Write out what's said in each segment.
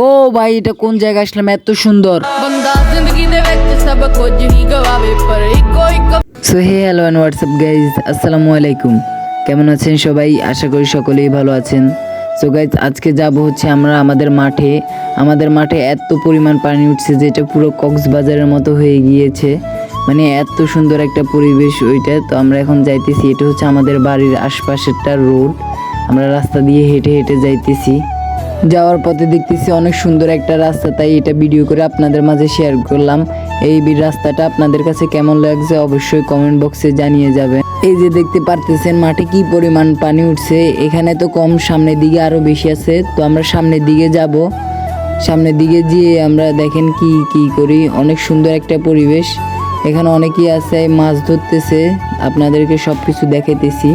ও ভাই, এটা কোন জায়গা আসলাম? এত সুন্দর। So hey hello and what's up guys, আসসালামু আলাইকুম। কেমন আছেন সবাই? আশা করি সকলেই ভালো আছেন। সো গাইজ, আজকে যাব হচ্ছে আমরা আমাদের মাঠে। আমাদের মাঠে এত পরিমাণ পানি উঠছে যেটা পুরো কক্সবাজারের মতো হয়ে গিয়েছে। মানে এত সুন্দর একটা পরিবেশ ওইটা। তো আমরা এখন যাইতেছি, এটা হচ্ছে আমাদের বাড়ির আশপাশেরটা রোড। আমরা রাস্তা দিয়ে হেঁটে হেঁটে যাইতেছি। যাওয়ার পথে দেখতেছি অনেক সুন্দর একটা রাস্তা, তাই এটা ভিডিও করে আপনাদের মাঝে শেয়ার করলাম। এই রাস্তাটা আপনাদের কাছে কেমন লাগছে অবশ্যই কমেন্ট বক্সে জানিয়ে যাবেন। এই যে দেখতে পারতেছেন মাঠে কি পরিমাণ পানি উঠছে, এখানে তো কম, সামনের দিকে আরও বেশি আছে। তো আমরা সামনের দিকে যাব, সামনের দিকে গিয়ে আমরা দেখেন কি কি করি। অনেক সুন্দর একটা পরিবেশ, এখানে অনেকেই আছে মাছ ধরতেছে, আপনাদেরকে সব কিছু দেখাইতেছি।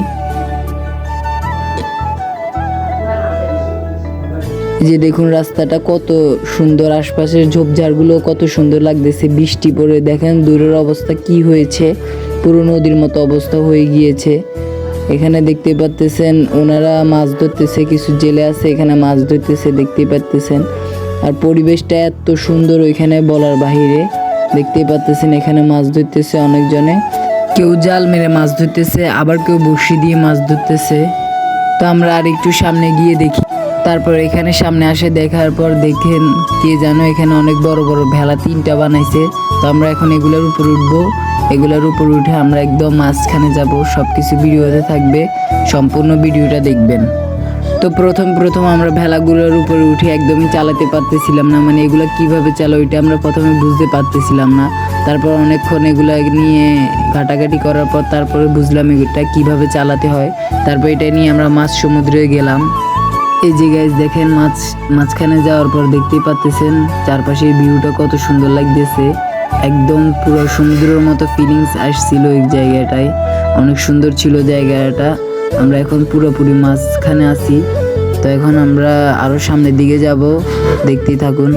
যে দেখুন রাস্তাটা কত সুন্দর, আশপাশের ঝোপঝাড়গুলো কত সুন্দর লাগতেছে। বৃষ্টি পড়ে দেখেন দূরের অবস্থা কি হয়েছে, পুরো নদীর মতো অবস্থা হয়ে গিয়েছে। এখানে দেখতে পাচ্তেছেন ওনারা মাছ ধরতেছে, কিছু জেলে আছে এখানে মাছ ধরতেছে, দেখতে পাচ্তেছেন। আর পরিবেশটা এত সুন্দর ওইখানে বলার বাহিরে। দেখতে পাচ্তেছেন এখানে মাছ ধরতেছে অনেকজনে, কেউ জাল মেরে মাছ ধরতেছে, আবার কেউ বড়শি দিয়ে মাছ ধরতেছে। তো আমরা আর একটু সামনে গিয়ে দেখি। তারপর এখানে সামনে আসে, দেখার পর দেখেন কে জানো এখানে অনেক বড় বড় ভেলা 3টা বানাইছে। তো আমরা এখন এগুলোর উপর উঠবো, এগুলোর উপর উঠে আমরা একদম মাঝখানে যাব। সব কিছু ভিডিওতে থাকবে, সম্পূর্ণ ভিডিওটা দেখবেন। তো প্রথম আমরা ভেলাগুলোর উপরে উঠে একদমই চালাতে পারতেছিলাম না, মানে এগুলো কিভাবে চালো ওইটা আমরা প্রথমে বুঝতে পারতেছিলাম না। তারপর অনেকক্ষণ এগুলো নিয়ে ঘাটাঘাটি করার পর তারপরে বুঝলাম এগুলোটা কিভাবে চালাতে হয়। তারপর এটা নিয়ে আমরা মাছ সমুদ্রে গেলাম। এই যে গাইজ দেখেন মাঝখানে যাওয়ার পর দেখতেই পাচ্তেছেন চারপাশের ভিউটা কত সুন্দর লাগতেছে। একদম পুরো সমুদ্রের মতো ফিলিংস আসছিল এই জায়গাটায়, অনেক সুন্দর ছিল জায়গাটা। আমরা এখন পুরোপুরি মাঝখানে আছি। তো এখন আমরা আরও সামনের দিকে যাব, দেখতেই থাকুন।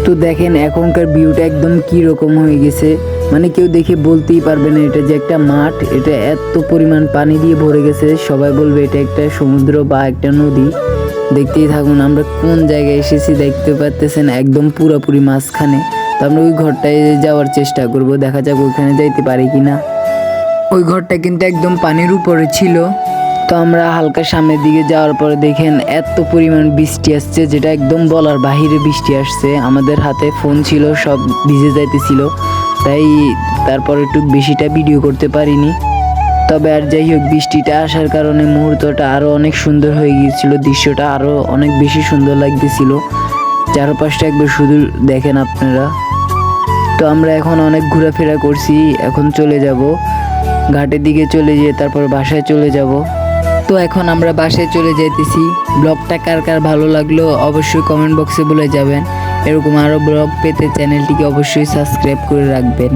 তো দেখেন এখনকার ভিউটা একদম কি রকম হয়ে গেছে, মানে কেউ দেখে বলতেই পারবে না এটা যে একটা মাঠ। এটা এত পরিমাণ পানি দিয়ে ভরে গেছে, সবাই বলবে এটা একটা সমুদ্র বা একটা নদী। দেখতেই থাকুন আমরা কোন জায়গায় এসেছি, দেখতে পাচ্তেছেন একদম পুরোপুরি মাঝখানে। তো আমরা ওই ঘরটায় যাওয়ার চেষ্টা করব, দেখা যাক ওইখানে যাইতে পারি কিনা। ওই ঘরটা কিন্তু একদম পানির উপরে ছিল। তো আমরা হালকা সামনের দিকে যাওয়ার পরে দেখেন এত পরিমাণ বৃষ্টি আসছে, যেটা একদম বলার বাহিরে বৃষ্টি আসছে। আমাদের হাতে ফোন ছিল, সব ভিজে যাইতেছিল, তাই তারপর একটু বেশিটা ভিডিও করতে পারিনি। তবে আর যাই হোক, বৃষ্টিটা আসার কারণে মুহূর্তটা আরও অনেক সুন্দর হয়ে গিয়েছিল, দৃশ্যটা আরও অনেক বেশি সুন্দর লাগতেছিল। চারপাশটা একবার শুধু দেখেন আপনারা। তো আমরা এখন অনেক ঘোরাফেরা করছি, এখন চলে যাব ঘাটের দিকে, চলে যেয়ে তারপর বাসায় চলে যাব। তো এখন আমরা বাসায় চলে যাইতেছি। ব্লগটা কার কার ভালো লাগলো অবশ্যই কমেন্ট বক্সে বলে যাবেন। এরকম আরও ব্লগ পেতে চ্যানেলটিকে অবশ্যই সাবস্ক্রাইব করে রাখবেন।